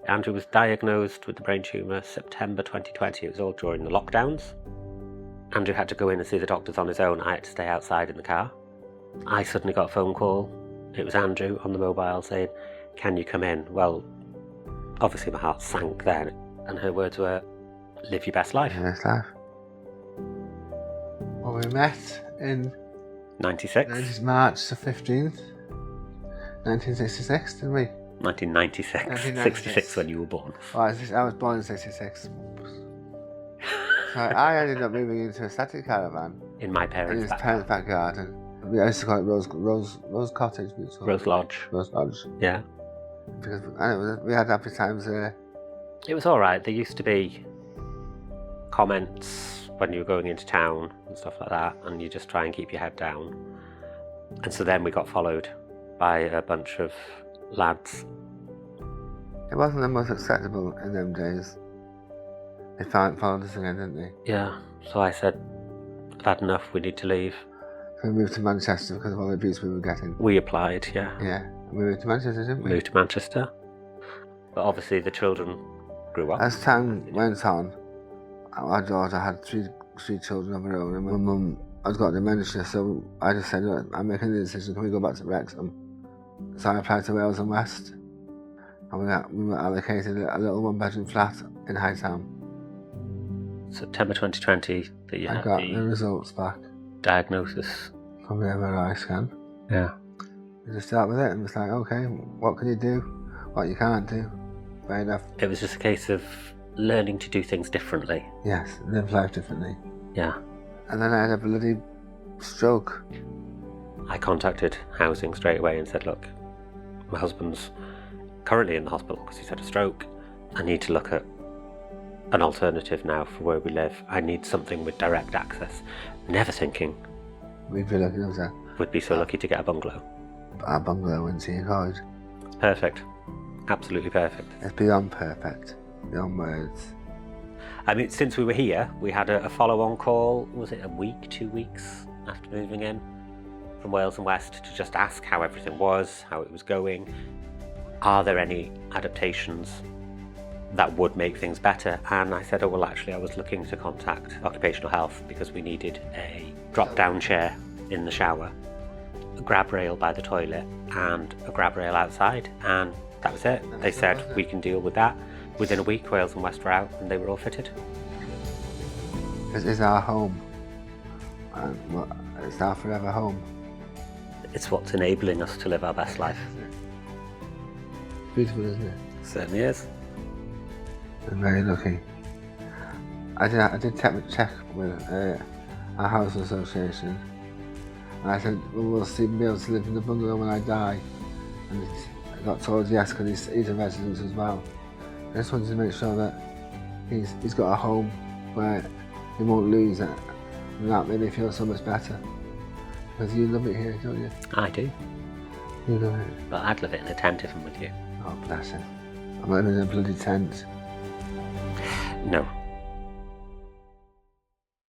Andrew was diagnosed with the brain tumour September 2020. It was all during the lockdowns. Andrew had to go in and see the doctors on his own. I had to stay outside in the car. I suddenly got a phone call. It was Andrew on the mobile saying, "Can you come in?" Well, obviously my heart sank then, and her words were, "Live your best life." Best life. Well, we met in 96? March the 15th, 1966, didn't we? 1996. 66 when you were born. Oh, I was born in 66. So I ended up moving into a static caravan In my in parents' his back. parents' back garden. I used to call it Rose Cottage. Rose Lodge. Rose Lodge. Yeah. Because we had happy times there. It was alright. There used to be comments when you were going into town and stuff like that, and you just try and keep your head down. And so then we got followed by a bunch of lads. It wasn't the most acceptable in them days. They followed us again, didn't they? Yeah. So I said, "I've had enough, we need to leave." So we moved to Manchester because of all the abuse we were getting. We applied, yeah. Yeah. We moved to Manchester, didn't we? Moved to Manchester. But obviously the children grew up. As time went on, our daughter had three children of her own, and my mum has got dementia, so I just said, "Look, I'm making the decision, can we go back to Wrexham?" So I applied to Wales and West, and we were allocated a little one-bedroom flat in Hightown. September 2020 that you I had got the the results back diagnosis. from the MRI scan. Yeah. We just start with it, and it's like, okay, what can you do? What you can't do? Fair enough. It was just a case of learning to do things differently. Yes, live life differently. Yeah. And then I had a bloody stroke. I contacted housing straight away and said, "Look, my husband's currently in the hospital because he's had a stroke. I need to look at an alternative now for where we live. I need something with direct access." Never thinking We'd be lucky enough to we'd be so lucky to get a bungalow. our bungalow in Sea College. It's perfect. Absolutely perfect. It's beyond perfect, beyond words. I mean, since we were here, we had a follow-on call. Was it a week, 2 weeks after moving in from Wales and West to just ask how everything was, how it was going. Are there any adaptations that would make things better? And I said, "Oh, well, actually, I was looking to contact occupational health because we needed a drop-down chair in the shower, a grab rail by the toilet, and a grab rail outside." And that was it. They said, "We can deal with that." Within a week, Wales and West were out and they were all fitted. This is our home. And it's our forever home. It's what's enabling us to live our best life. Beautiful, isn't it? Certainly is. I'm very lucky. I did check with our housing association, and I said, "Well, we'll see be able to live in the bungalow when I die." And I got told yes, because he's a resident as well. I just wanted to make sure that he's got a home where he won't lose it, and that made me feel so much better. Because you love it here, don't you? I do. You love it. But I'd live it in a tent if I'm with you. Oh, bless him. I'm living in a bloody tent. No.